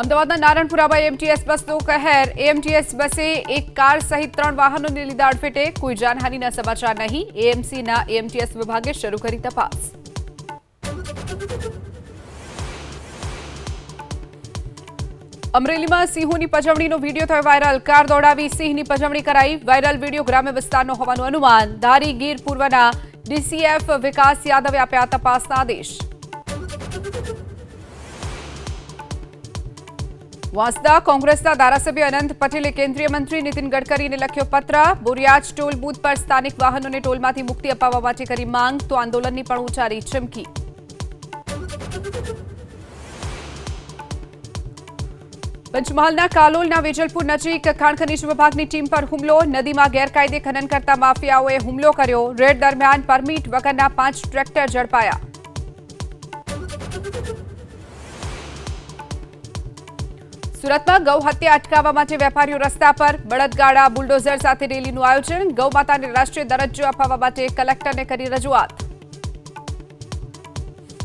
અમદાવાદના નારણપુરામાં એમટીએસ બસનો કહેર. એમટીએસ બસે એક કાર સહિત 3 વાહનોને લીધા અડફેટે. કોઈ જાનહાનિના સમાચાર નહીં. એએમસીના એમટીએસ વિભાગે શરૂ કરી તપાસ. અમરેલીમાં સિંહોની પજવણીનો વિડીયો થયો વાયરલ. કાર દોડાવી સિંહની પજવણી કરાઈ. વાયરલ વિડીયો ગ્રામ્ય વિસ્તારનો હોવાનું અનુમાન. ધારી ગીર પૂર્વના ડીસીએફ વિકાસ યાદવે આપ્યા તપાસના આદેશ. વાંસદા કોંગ્રેસના ધારાસભ્ય અનંત પટેલે કેન્દ્રીય મંત્રી નીતિન ગડકરીને લખ્યો પત્ર. બોરિયાજ ટોલ બૂથ પર સ્થાનિક વાહનોને ટોલમાંથી મુક્તિ અપાવવા માટે કરી માંગ, તો આંદોલનની પણ ઉચ્ચારી ચીમકી. પંચમહાલના કાલોલના વેજલપુર નજીક ખાણ ખનીજ વિભાગની ટીમ પર હુમલો. નદીમાં ગેરકાયદે ખનન કરતા માફિયાઓએ હુમલો કર્યો. રેડ દરમિયાન પરમિટ વગરના 5 ટ્રેક્ટર ઝડપાયા. સુરતમાં ગૌ હત્યા અટકાવવા માટે વેપારીઓ રસ્તા પર. બળદગાડા બુલડોઝર સાથે રેલીનું આયોજન. ગૌમાતાને રાષ્ટ્રીય દરજ્જો અપાવવા માટે કલેક્ટરને કરી રજૂઆત.